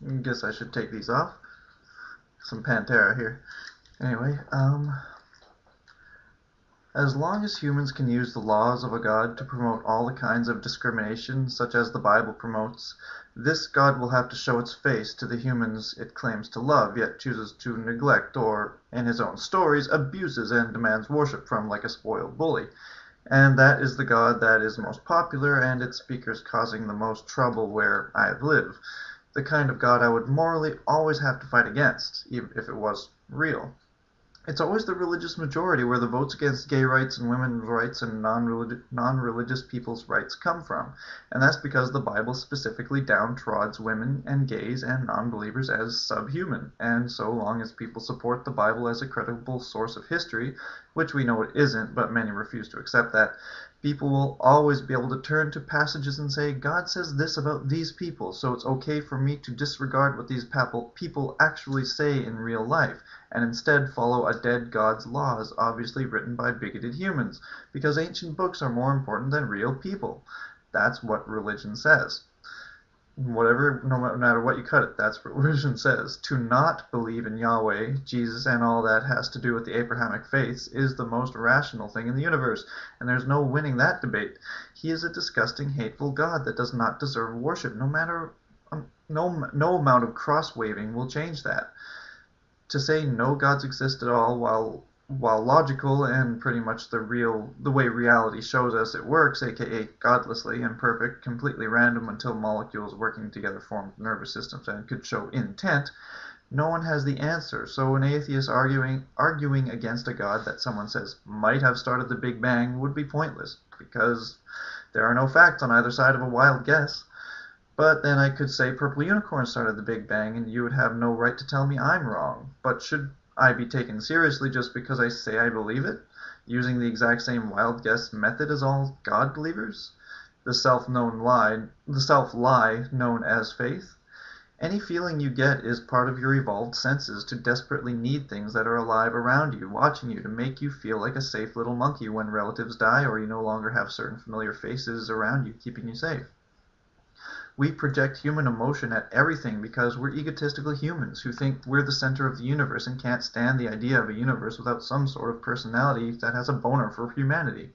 I guess I should take these off. Some Pantera here. Anyway, as long as humans can use the laws of a god to promote all the kinds of discrimination such as the Bible promotes, this god will have to show its face to the humans it claims to love, yet chooses to neglect or, in his own stories, abuses and demands worship from like a spoiled bully. And that is the god that is most popular and its speakers causing the most trouble where I live. The kind of god I would morally always have to fight against, even if it was real. It's always the religious majority where the votes against gay rights and women's rights and non-religious people's rights come from, and that's because the Bible specifically downtrods women and gays and non-believers as subhuman, and so long as people support the Bible as a credible source of history, which we know it isn't, but many refuse to accept that, people will always be able to turn to passages and say, God says this about these people, so it's okay for me to disregard what these people actually say in real life, and instead follow a dead God's laws, obviously written by bigoted humans, because ancient books are more important than real people. That's what religion says. Whatever, no matter what you cut it, that's what religion says. To not believe in Yahweh, Jesus, and all that has to do with the Abrahamic faiths is the most rational thing in the universe, and there's no winning that debate. He is a disgusting, hateful God that does not deserve worship, no matter no amount of cross-waving will change that. To say no gods exist at all, while logical and pretty much the way reality shows us it works, aka godlessly imperfect, completely random until molecules working together formed nervous systems and could show intent, no one has the answer. So an atheist arguing against a god that someone says might have started the Big Bang would be pointless, because there are no facts on either side of a wild guess. But then I could say Purple Unicorn started the Big Bang, and you would have no right to tell me I'm wrong. But should I be taken seriously just because I say I believe it, using the exact same wild guess method as all God believers? The self-lie known as faith? Any feeling you get is part of your evolved senses to desperately need things that are alive around you, watching you, to make you feel like a safe little monkey when relatives die or you no longer have certain familiar faces around you keeping you safe. We project human emotion at everything because we're egotistical humans who think we're the center of the universe and can't stand the idea of a universe without some sort of personality that has a boner for humanity.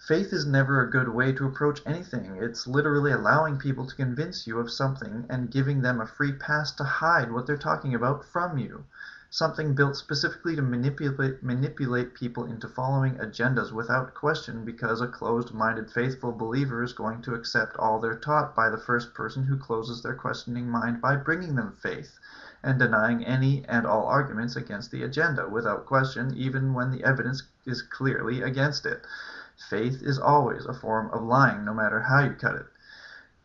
Faith is never a good way to approach anything. It's literally allowing people to convince you of something and giving them a free pass to hide what they're talking about from you. Something built specifically to manipulate people into following agendas without question, because a closed-minded faithful believer is going to accept all they're taught by the first person who closes their questioning mind by bringing them faith, and denying any and all arguments against the agenda without question, even when the evidence is clearly against it. Faith is always a form of lying, no matter how you cut it.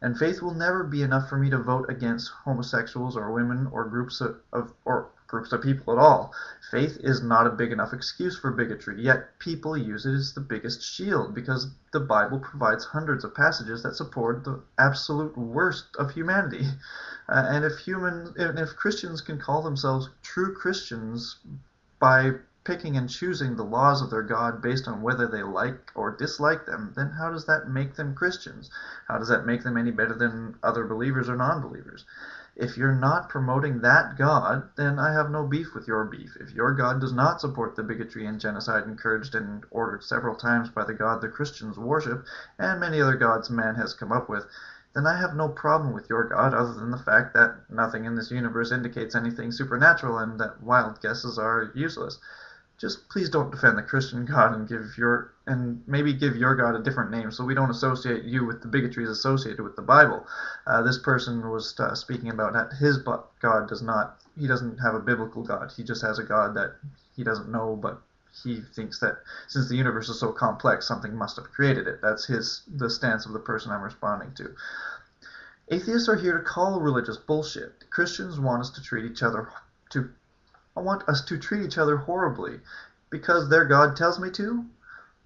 And faith will never be enough for me to vote against homosexuals or women or groups of people at all. Faith is not a big enough excuse for bigotry, yet people use it as the biggest shield because the Bible provides hundreds of passages that support the absolute worst of humanity. And if Christians can call themselves true Christians by picking and choosing the laws of their God based on whether they like or dislike them, then how does that make them Christians? How does that make them any better than other believers or non-believers? If you're not promoting that God, then I have no beef with your beef. If your God does not support the bigotry and genocide encouraged and ordered several times by the God the Christians worship, and many other gods man has come up with, then I have no problem with your God other than the fact that nothing in this universe indicates anything supernatural and that wild guesses are useless. Just please don't defend the Christian God and maybe give your God a different name so we don't associate you with the bigotries associated with the Bible. This person was speaking about that his God doesn't have a biblical God. He just has a God that he doesn't know, but he thinks that since the universe is so complex, something must have created it. That's the stance of the person I'm responding to. Atheists are here to call religious bullshit. Christians want us to treat each other horribly because their God tells me to.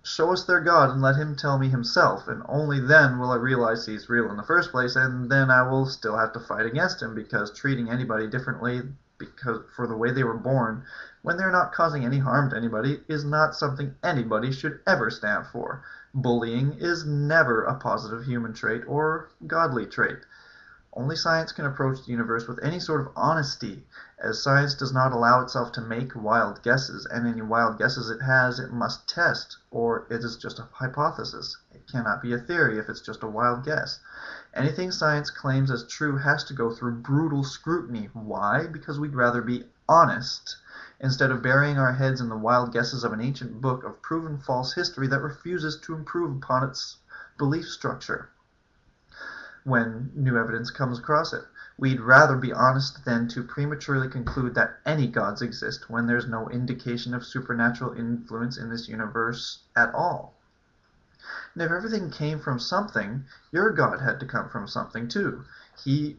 Show us their God and let him tell me himself, and only then will I realize he's real in the first place, and then I will still have to fight against him, because treating anybody differently for the way they were born when they're not causing any harm to anybody is not something anybody should ever stand for. Bullying is never a positive human trait or godly trait. Only science can approach the universe with any sort of honesty, as science does not allow itself to make wild guesses, and any wild guesses it has, it must test, or it is just a hypothesis. It cannot be a theory if it's just a wild guess. Anything science claims as true has to go through brutal scrutiny. Why? Because we'd rather be honest, instead of burying our heads in the wild guesses of an ancient book of proven false history that refuses to improve upon its belief structure when new evidence comes across it. We'd rather be honest than to prematurely conclude that any gods exist when there's no indication of supernatural influence in this universe at all. And if everything came from something, your god had to come from something too. He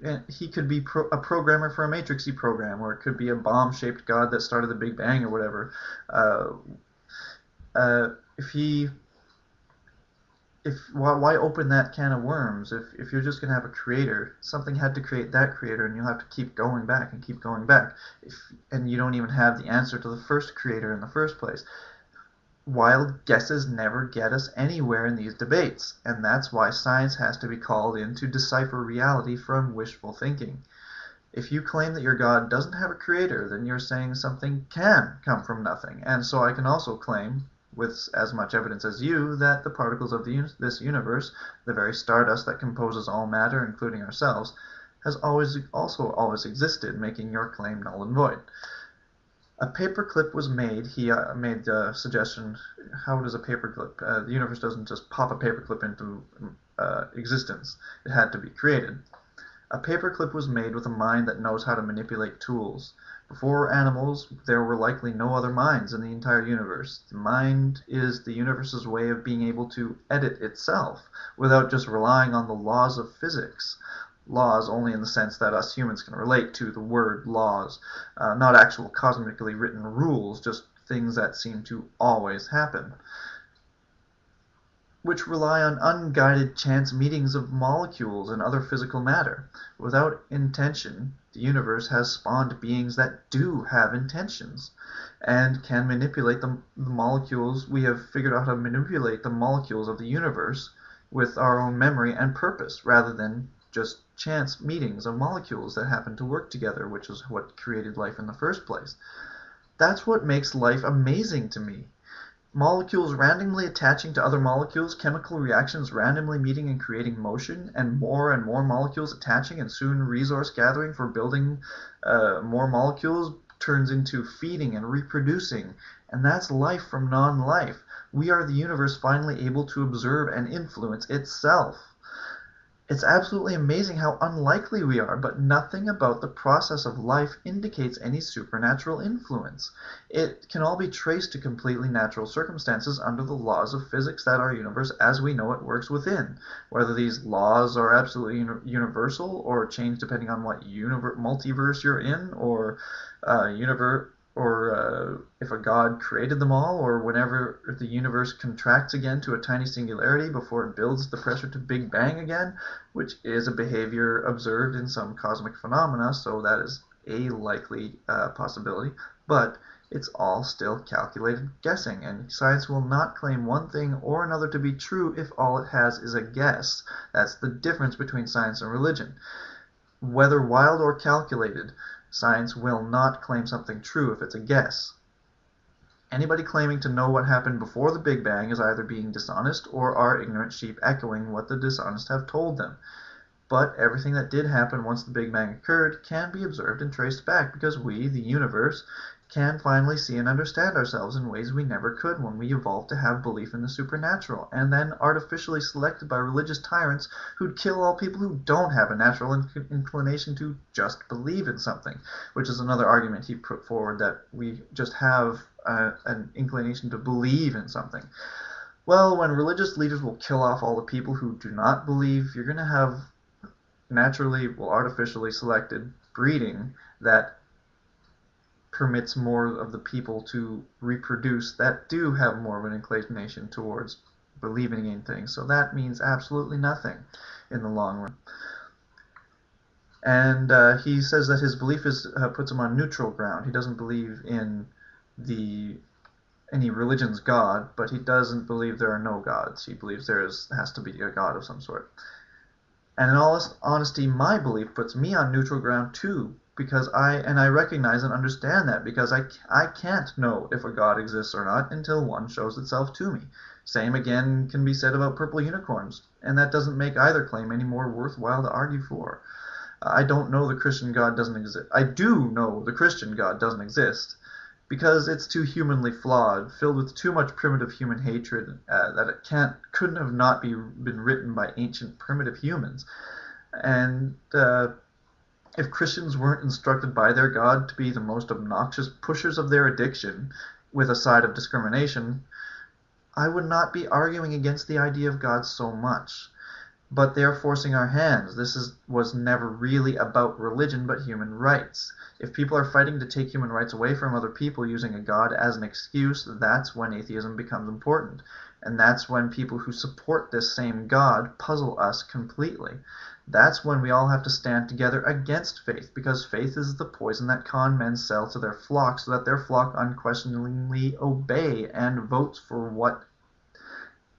could be a programmer for a matrixy program, or it could be a bomb-shaped god that started the Big Bang or whatever. Why open that can of worms? If you're just going to have a creator, something had to create that creator, and you'll have to keep going back and keep going back. And you don't even have the answer to the first creator in the first place. Wild guesses never get us anywhere in these debates, and that's why science has to be called in to decipher reality from wishful thinking. If you claim that your God doesn't have a creator, then you're saying something can come from nothing. And so I can also claim, with as much evidence as you, that the particles of this universe, the very stardust that composes all matter, including ourselves, has always existed, making your claim null and void. A paperclip was made. He made the suggestion, how does a paperclip? The universe doesn't just pop a paperclip into existence. It had to be created. A paperclip was made with a mind that knows how to manipulate tools. Before animals, there were likely no other minds in the entire universe. The mind is the universe's way of being able to edit itself without just relying on the laws of physics. Laws only in the sense that us humans can relate to the word laws, not actual cosmically written rules, just things that seem to always happen, which rely on unguided chance meetings of molecules and other physical matter. Without intention, the universe has spawned beings that do have intentions and can manipulate the molecules. We have figured out how to manipulate the molecules of the universe with our own memory and purpose, rather than just chance meetings of molecules that happen to work together, which is what created life in the first place. That's what makes life amazing to me. Molecules randomly attaching to other molecules, chemical reactions randomly meeting and creating motion, and more molecules attaching, and soon resource gathering for building more molecules turns into feeding and reproducing. And that's life from non-life. We are the universe finally able to observe and influence itself. It's absolutely amazing how unlikely we are, but nothing about the process of life indicates any supernatural influence. It can all be traced to completely natural circumstances under the laws of physics that our universe as we know it works within. Whether these laws are absolutely universal or change depending on what multiverse you're in, or if a god created them all, or whenever the universe contracts again to a tiny singularity before it builds the pressure to Big Bang again, which is a behavior observed in some cosmic phenomena, so that is a likely possibility, but it's all still calculated guessing, and science will not claim one thing or another to be true if all it has is a guess. That's the difference between science and religion. Whether wild or calculated, science will not claim something true if it's a guess. Anybody claiming to know what happened before the Big Bang is either being dishonest or are ignorant sheep echoing what the dishonest have told them. But everything that did happen once the Big Bang occurred can be observed and traced back, because we, the universe, can finally see and understand ourselves in ways we never could when we evolved to have belief in the supernatural, and then artificially selected by religious tyrants who'd kill all people who don't have a natural inclination to just believe in something, which is another argument he put forward, that we just have an inclination to believe in something. Well, when religious leaders will kill off all the people who do not believe, you're going to have artificially selected breeding that permits more of the people to reproduce that do have more of an inclination towards believing in things. So that means absolutely nothing in the long run. And he says that his belief puts him on neutral ground. He doesn't believe in any religion's God, but he doesn't believe there are no gods. He believes there has to be a God of some sort. And in all honesty, my belief puts me on neutral ground too, because I recognize and understand that because I can't know if a God exists or not until one shows itself to me. Same again can be said about purple unicorns, and that doesn't make either claim any more worthwhile to argue for. I don't know the Christian God doesn't exist. I do know the Christian God doesn't exist because it's too humanly flawed, filled with too much primitive human hatred that it couldn't have not been written by ancient primitive humans. And if Christians weren't instructed by their God to be the most obnoxious pushers of their addiction, with a side of discrimination, I would not be arguing against the idea of God so much. But they are forcing our hands. Was never really about religion but human rights. If people are fighting to take human rights away from other people using a God as an excuse, that's when atheism becomes important. And that's when people who support this same God puzzle us completely. That's when we all have to stand together against faith, because faith is the poison that con men sell to their flock so that their flock unquestioningly obey and votes for what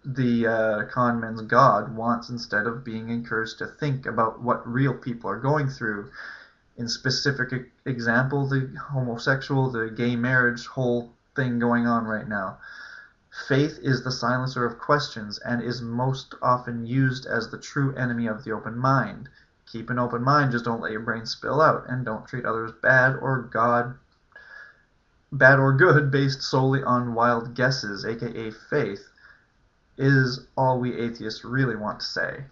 the con men's God wants instead of being encouraged to think about what real people are going through. In specific example, the homosexual, the gay marriage whole thing going on right now. Faith is the silencer of questions and is most often used as the true enemy of the open mind. Keep an open mind, just don't let your brain spill out, and don't treat others bad or good based solely on wild guesses, aka faith, is all we atheists really want to say.